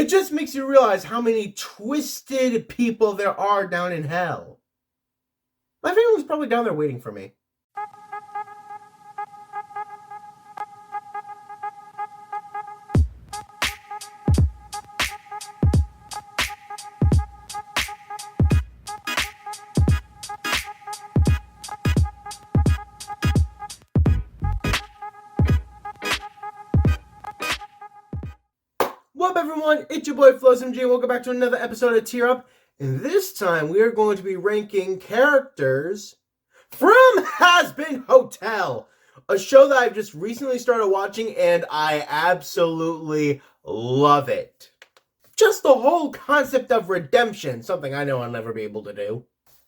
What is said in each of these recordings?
It just makes you realize how many twisted people there are down in hell. My family's probably down there waiting for me. What up, everyone? It's your boy Floz and welcome back to another episode of Tear Up. And this time we are going to be ranking characters from Hazbin Hotel, a show that I've just recently started watching and I absolutely love it. Just the whole concept of redemption, something I know I'll never be able to do.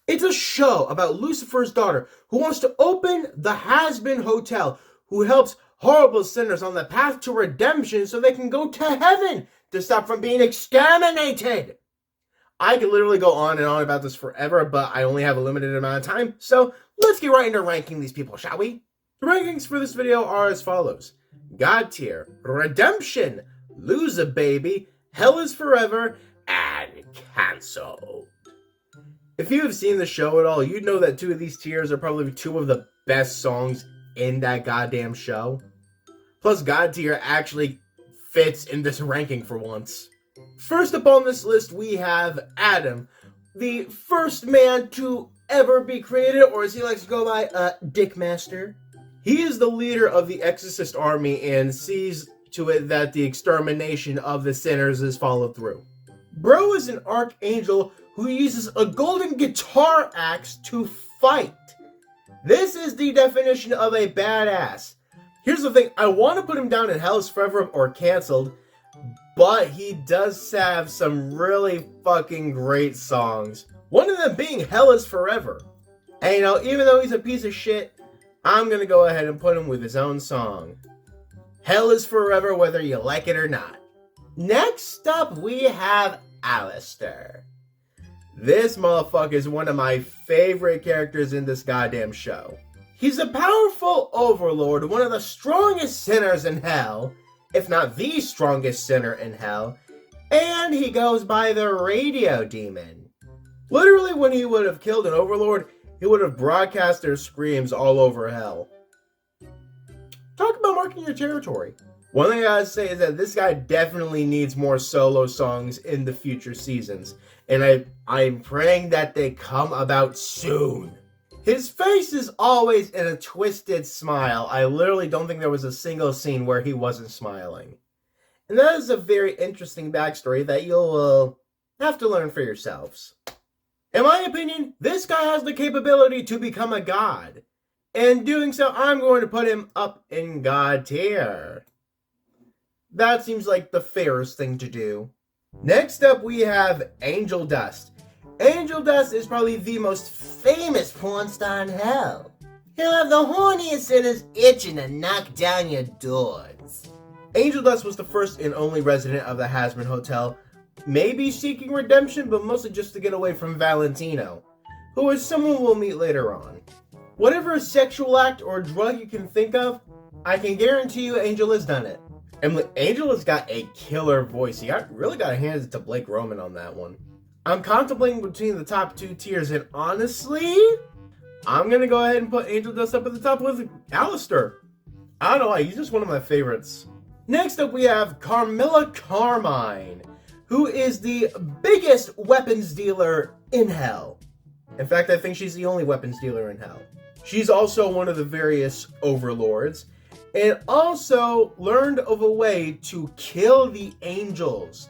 It's a show about Lucifer's daughter who wants to open the Hazbin Hotel, who helps horrible sinners on the path to redemption so they can go to heaven to stop from being exterminated. I could literally go on and on about this forever, but I only have a limited amount of time, so let's get right into ranking these people, shall we? The rankings for this video are as follows: God tier, Redemption, Lose a Baby, Hell is Forever, and Cancelled. If you have seen the show at all, you'd know that two of these tiers are probably two of the best songs in that goddamn show. Plus, God tier actually fits in this ranking for once. First up on this list, we have Adam, the first man to ever be created, or as he likes to go by, Dickmaster. He is the leader of the Exorcist army and sees to it that the extermination of the sinners is followed through. Bro is an archangel who uses a golden guitar axe to fight. This is the definition of a badass. Here's the thing, I want to put him down in Hell is Forever or Cancelled, but he does have some really fucking great songs. One of them being Hell is Forever. And even though he's a piece of shit, I'm going to go ahead and put him with his own song. Hell is Forever whether you like it or not. Next up, we have Alistair. This motherfucker is one of my favorite characters in this goddamn show. He's a powerful overlord, one of the strongest sinners in hell, if not the strongest sinner in hell, and he goes by the Radio Demon. Literally, when he would have killed an overlord, he would have broadcast their screams all over hell. Talk about marking your territory. One thing I gotta say is that this guy definitely needs more solo songs in the future seasons, and I'm praying that they come about soon. His face is always in a twisted smile. I literally don't think there was a single scene where he wasn't smiling. And that is a very interesting backstory that you'll have to learn for yourselves. In my opinion, this guy has the capability to become a god. And doing so, I'm going to put him up in God tier. That seems like the fairest thing to do. Next up, we have Angel Dust. Angel Dust is probably the most famous porn star in hell. He'll have the horniest sinners itching to knock down your doors. Angel Dust was the first and only resident of the Hazbin Hotel, maybe seeking redemption, but mostly just to get away from Valentino, who is someone we'll meet later on. Whatever sexual act or drug you can think of, I can guarantee you Angel has done it. And Angel has got a killer voice. You really got to hand it to Blake Roman on that one. I'm contemplating between the top two tiers, and honestly, I'm going to go ahead and put Angel Dust up at the top with Alistair. I don't know why, he's just one of my favorites. Next up, we have Carmilla Carmine, who is the biggest weapons dealer in hell. In fact, I think she's the only weapons dealer in hell. She's also one of the various overlords, and also learned of a way to kill the angels,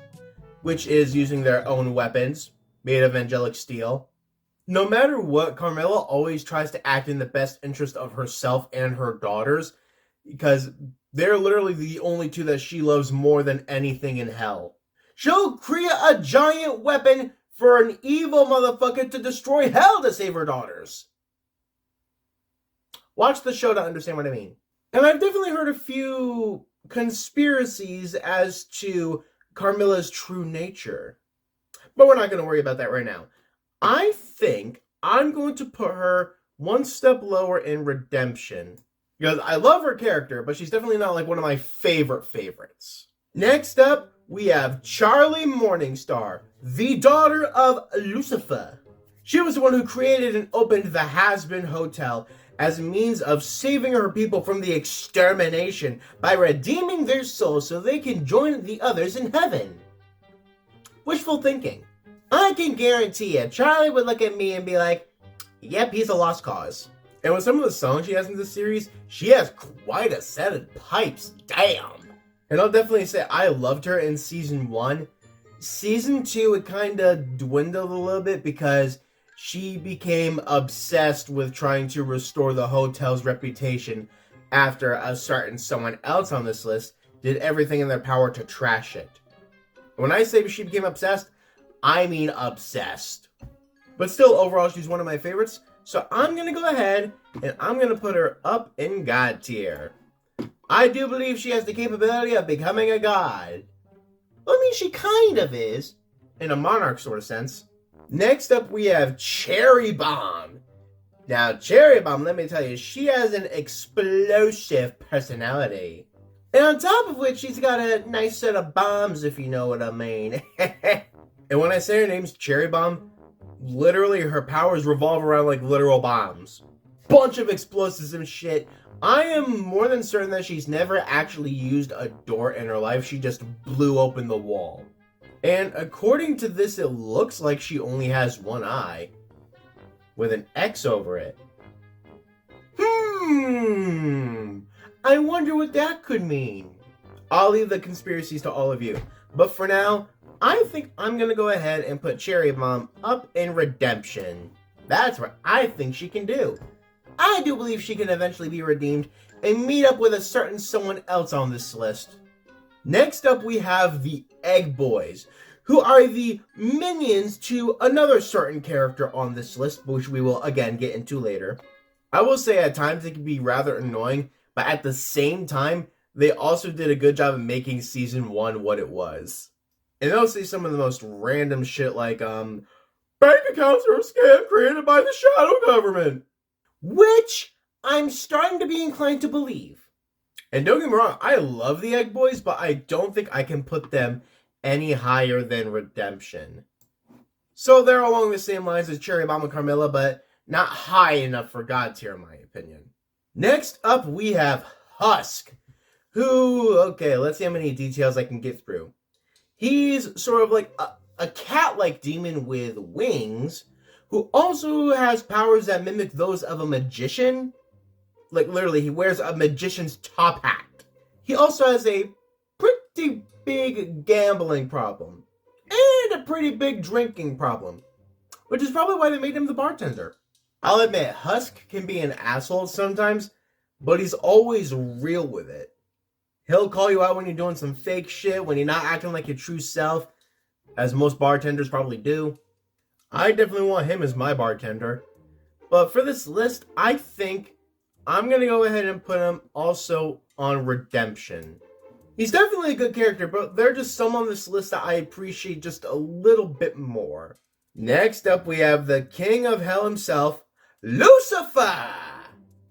which is using their own weapons, made of angelic steel. No matter what, Carmilla always tries to act in the best interest of herself and her daughters, because they're literally the only two that she loves more than anything in hell. She'll create a giant weapon for an evil motherfucker to destroy hell to save her daughters. Watch the show to understand what I mean. And I've definitely heard a few conspiracies as to Carmilla's true nature. But we're not going to worry about that right now. I think I'm going to put her one step lower in Redemption. Because I love her character, but she's definitely not like one of my favorites. Next up, we have Charlie Morningstar, the daughter of Lucifer. She was the one who created and opened the Hazbin Hotel as a means of saving her people from the extermination by redeeming their souls so they can join the others in heaven. Wishful thinking. I can guarantee you, Charlie would look at me and be like, yep, he's a lost cause. And with some of the songs she has in this series, she has quite a set of pipes, damn. And I'll definitely say I loved her in season 1. Season 2, it kind of dwindled a little bit because she became obsessed with trying to restore the hotel's reputation after a certain someone else on this list did everything in their power to trash it. When I say she became obsessed, I mean obsessed. But still, overall, she's one of my favorites. So I'm going to go ahead and I'm going to put her up in God tier. I do believe she has the capability of becoming a god. I mean, she kind of is, in a monarch sort of sense. Next up, we have Cherry Bomb. Now, Cherry Bomb, let me tell you, she has an explosive personality. And on top of which, she's got a nice set of bombs, if you know what I mean. And when I say her name's Cherry Bomb, literally her powers revolve around like literal bombs. Bunch of explosives and shit. I am more than certain that she's never actually used a door in her life. She just blew open the wall. And according to this, it looks like she only has one eye with an X over it. I wonder what that could mean. I'll leave the conspiracies to all of you. But for now, I think I'm going to go ahead and put Cherry Bomb up in Redemption. That's what I think she can do. I do believe she can eventually be redeemed and meet up with a certain someone else on this list. Next up, we have the Egg Boys, who are the minions to another certain character on this list, which we will again get into later. I will say at times it can be rather annoying, but at the same time, they also did a good job of making season 1 what it was. And they'll say some of the most random shit like, bank accounts are a scam created by the shadow government. Which I'm starting to be inclined to believe. And don't get me wrong, I love the Egg Boys, but I don't think I can put them any higher than Redemption. So they're along the same lines as Cherry Bomb and Carmilla, but not high enough for God tier, in my opinion. Next up, we have Husk, who, okay, let's see how many details I can get through. He's sort of like a cat-like demon with wings, who also has powers that mimic those of a magician. Like, literally, he wears a magician's top hat. He also has a pretty big gambling problem. And a pretty big drinking problem. Which is probably why they made him the bartender. I'll admit, Husk can be an asshole sometimes, but he's always real with it. He'll call you out when you're doing some fake shit, when you're not acting like your true self, as most bartenders probably do. I definitely want him as my bartender. But for this list, I think I'm going to go ahead and put him also on Redemption. He's definitely a good character, but there are just some on this list that I appreciate just a little bit more. Next up, we have the King of Hell himself, Lucifer!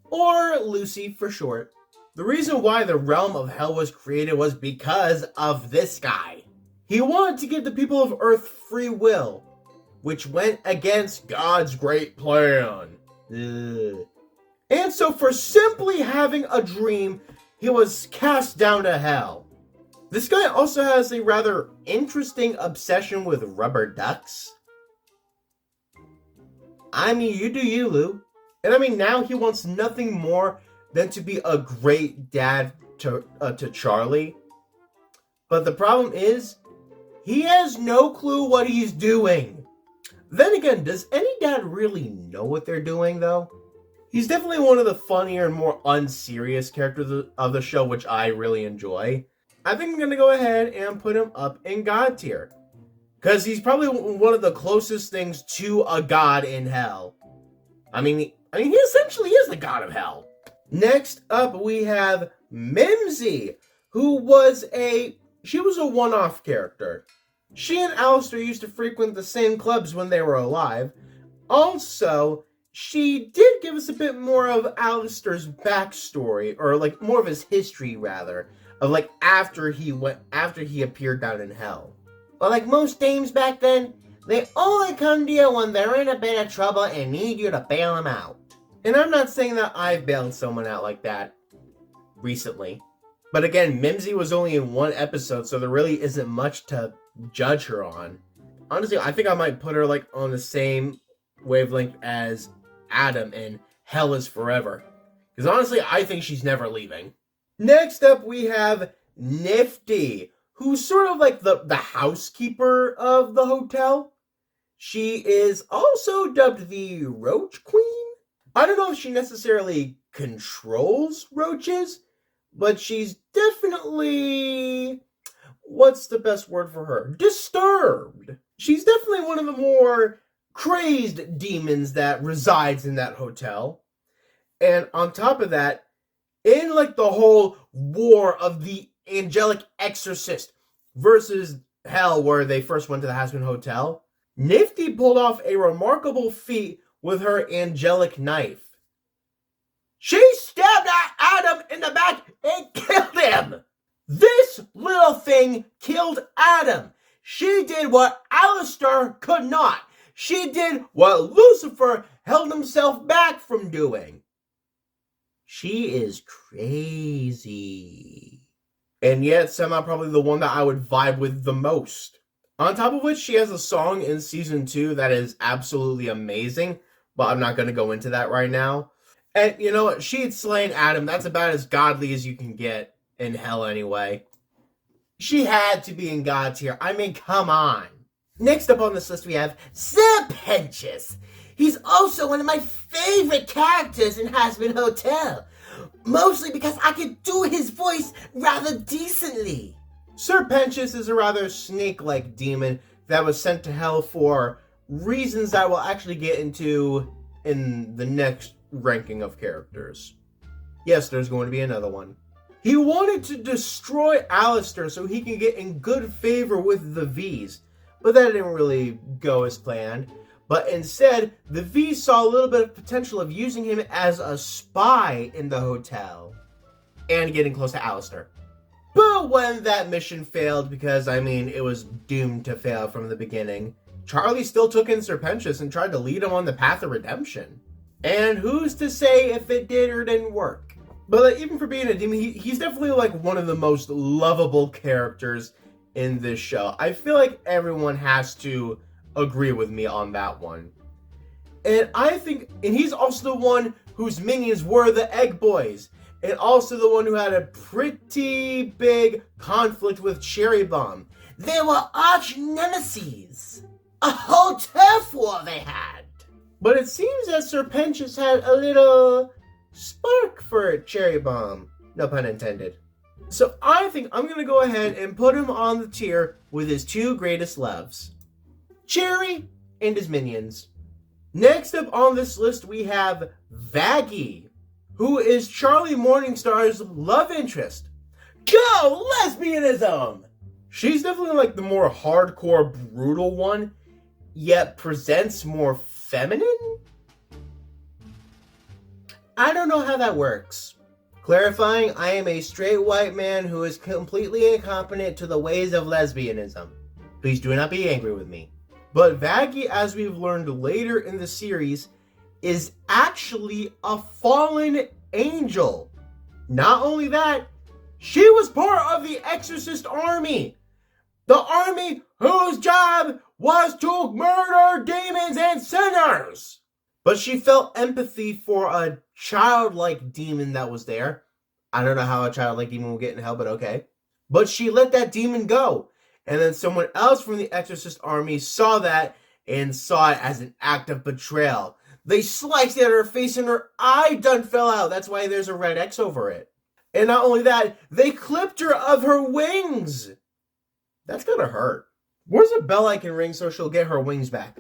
Or Lucy for short. The reason why the realm of hell was created was because of this guy. He wanted to give the people of Earth free will, which went against God's great plan. Ugh. And so for simply having a dream, he was cast down to hell. This guy also has a rather interesting obsession with rubber ducks. I mean, you do you, Lou. And I mean, now he wants nothing more than to be a great dad to Charlie. But the problem is, he has no clue what he's doing. Then again, does any dad really know what they're doing, though? He's definitely one of the funnier and more unserious characters of the show, which I really enjoy. I think I'm going to go ahead and put him up in God tier. Because he's probably one of the closest things to a god in hell. I mean, he essentially is the god of hell. Next up, we have Mimsy, who was a one-off character. She and Alistair used to frequent the same clubs when they were alive. Also, she did give us a bit more of Alistair's backstory, or like more of his history rather, of like after he appeared down in hell. But like most dames back then, they only come to you when they're in a bit of trouble and need you to bail them out. And I'm not saying that I've bailed someone out like that recently. But again, Mimsy was only in one episode, so there really isn't much to judge her on. Honestly, I think I might put her like on the same wavelength as Adam in Hell is Forever. Because honestly, I think she's never leaving. Next up, we have Nifty, who's sort of like the housekeeper of the hotel. She is also dubbed the Roach Queen. I don't know if she necessarily controls roaches, but she's definitely, what's the best word for her? Disturbed. She's definitely one of the more crazed demons that resides in that hotel. And on top of that, in like the whole war of the angelic exorcist versus hell where they first went to the Hazbin Hotel, Nifty pulled off a remarkable feat with her angelic knife. She stabbed Adam in the back and killed him! This little thing killed Adam. She did what Alistair could not. She did what Lucifer held himself back from doing. She is crazy. And yet somehow probably the one that I would vibe with the most. On top of which, she has a song in Season 2 that is absolutely amazing, but I'm not going to go into that right now. And you know what? She had slain Adam. That's about as godly as you can get in hell anyway. She had to be in God tier. I mean, come on. Next up on this list, we have Serpentious. He's also one of my favorite characters in Hazbin Hotel. Mostly because I can do his voice rather decently. Serpentious is a rather snake-like demon that was sent to hell for reasons I will actually get into in the next ranking of characters. Yes, there's going to be another one. He wanted to destroy Alistair so he can get in good favor with the V's, but that didn't really go as planned. But instead, the V's saw a little bit of potential of using him as a spy in the hotel and getting close to Alistair. But when that mission failed, because, I mean, it was doomed to fail from the beginning, Charlie still took in Serpentious and tried to lead him on the path of redemption. And who's to say if it did or didn't work? But like, even for being a demon, he's definitely like one of the most lovable characters in this show. I feel like everyone has to agree with me on that one. And he's also the one whose minions were the Egg Boys. And also the one who had a pretty big conflict with Cherry Bomb. They were arch nemesis. A whole turf war they had. But it seems that Serpentious had a little spark for Cherry Bomb. No pun intended. So I think I'm going to go ahead and put him on the tier with his two greatest loves. Cherry and his minions. Next up on this list we have Vaggie, who is Charlie Morningstar's love interest. Go lesbianism! She's definitely like the more hardcore, brutal one, yet presents more feminine? I don't know how that works. Clarifying, I am a straight white man who is completely incompetent to the ways of lesbianism. Please do not be angry with me. But Vaggie, as we've learned later in the series, is actually a fallen angel. Not only that, she was part of the Exorcist army. The army whose job was to murder demons and sinners. But she felt empathy for a childlike demon that was there. I don't know how a childlike demon will get in hell, but okay. But she let that demon go. And then someone else from the Exorcist army saw that and saw it as an act of betrayal. They sliced at her face and her eye done fell out. That's why there's a red X over it. And not only that, they clipped her of her wings. That's gonna hurt. Where's a bell I can ring so she'll get her wings back?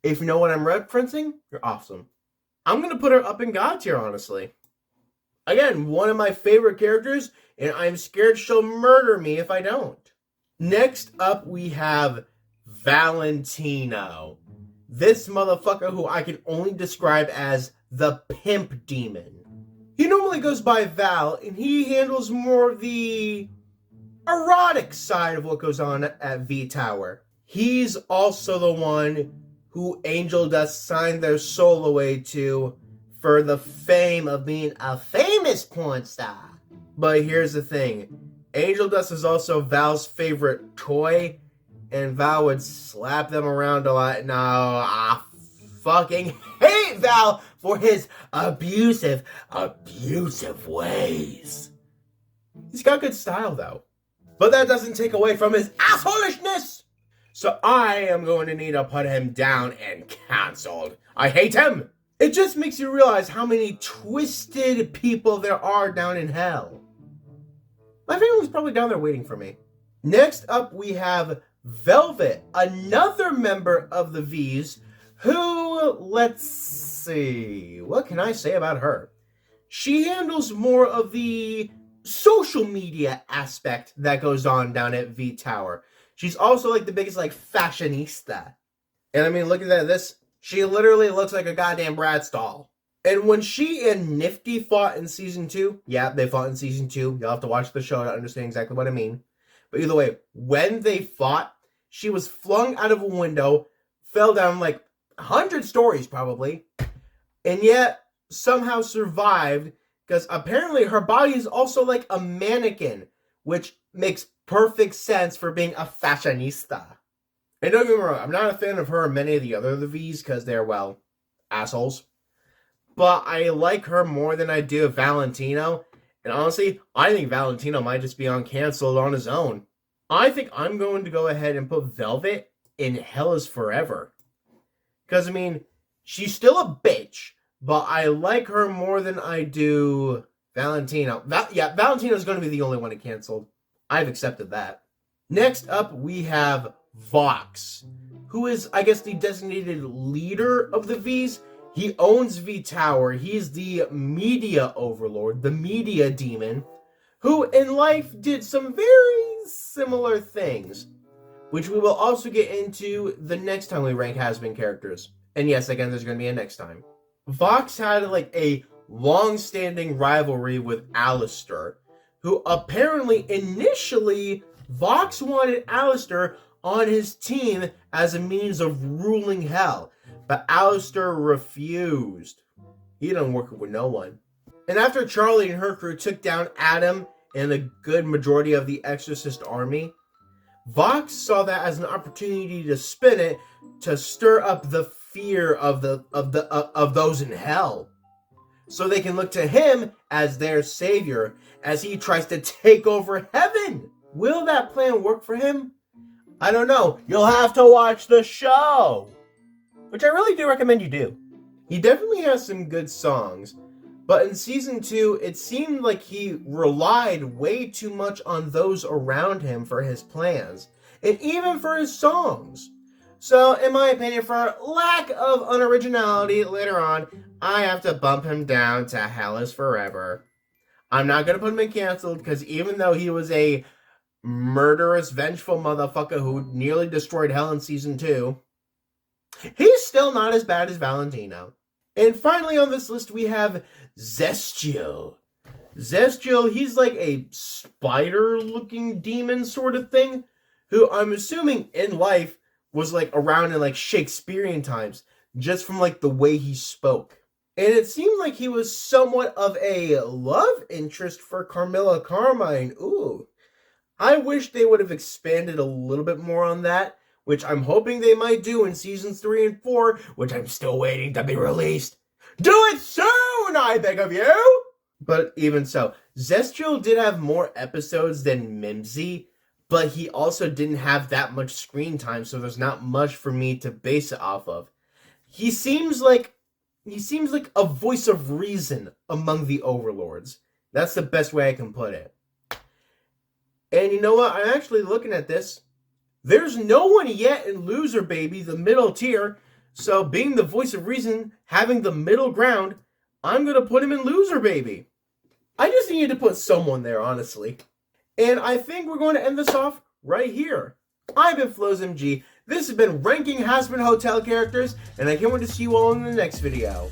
If you know what I'm referencing, you're awesome. I'm gonna put her up in God tier, honestly. Again, one of my favorite characters, and I'm scared she'll murder me if I don't. Next up, we have Valentino. This motherfucker who I can only describe as the pimp demon. He normally goes by Val, and he handles more of the erotic side of what goes on at V Tower. He's also the one who Angel Dust signed their soul away to for the fame of being a famous porn star. But here's the thing. Angel Dust is also Val's favorite toy, and Val would slap them around a lot. No, I fucking hate Val for his abusive ways. He's got good style, though. But that doesn't take away from his assholishness! So I am going to need to put him down and canceled. I hate him! It just makes you realize how many twisted people there are down in hell. My family's probably down there waiting for me. Next up, we have Velvet, another member of the V's, who, let's see, what can I say about her? She handles more of the social media aspect that goes on down at V Tower. She's also like the biggest like fashionista. And I mean, looking at this, she literally looks like a goddamn Bratz doll. And when she and Nifty fought in season 2, yeah, they fought in season 2. You'll have to watch the show to understand exactly what I mean. But either way, when they fought, she was flung out of a window, fell down like 100 stories probably, and yet somehow survived because apparently her body is also like a mannequin, which makes perfect sense for being a fashionista. And don't get me wrong, I'm not a fan of her or many of the other V's because they're, well, assholes. But I like her more than I do Valentino. And honestly, I think Valentino might just be on canceled on his own. I think I'm going to go ahead and put Velvet in Hell is Forever. Because, I mean, she's still a bitch, but I like her more than I do Valentino. Valentino's going to be the only one to canceled. I've accepted that. Next up, we have Vox, who is, I guess, the designated leader of the V's. He owns V Tower. He's the media overlord, the media demon, who in life did some very similar things, which we will also get into the next time we rank Hazbin characters. And yes, again, there's going to be a next time. Vox had like a long-standing rivalry with Alistair, who apparently initially Vox wanted Alistair on his team as a means of ruling hell. But Alistair refused. He didn't work with no one. And after Charlie and her crew took down Adam and a good majority of the Exorcist army, Vox saw that as an opportunity to spin it to stir up the fear of those in hell, so they can look to him as their savior as he tries to take over heaven. Will that plan work for him? I don't know. You'll have to watch the show, which I really do recommend you do. He definitely has some good songs, but in season 2, it seemed like he relied way too much on those around him for his plans, and even for his songs. So, in my opinion, for lack of unoriginality later on, I have to bump him down to Hell is Forever. I'm not going to put him in canceled, because even though he was a murderous, vengeful motherfucker who nearly destroyed Hell in season 2, he's still not as bad as Valentino. And finally on this list we have Zestial. Zestial, he's like a spider-looking demon sort of thing, who I'm assuming in life was like around in like Shakespearean times, just from like the way he spoke. And it seemed like he was somewhat of a love interest for Carmilla Carmine. Ooh. I wish they would have expanded a little bit more on that, which I'm hoping they might do in seasons 3 and 4, which I'm still waiting to be released. Do it soon, I beg of you! But even so, Zestial did have more episodes than Mimsy, but he also didn't have that much screen time, so there's not much for me to base it off of. He seems like a voice of reason among the overlords. That's the best way I can put it. And you know what? I'm actually looking at this. There's no one yet in Loser Baby, the middle tier. So being the voice of reason, having the middle ground, I'm going to put him in Loser Baby. I just needed to put someone there, honestly. And I think we're going to end this off right here. I've been Floz MG. This has been Ranking Hazbin Hotel Characters, and I can't wait to see you all in the next video.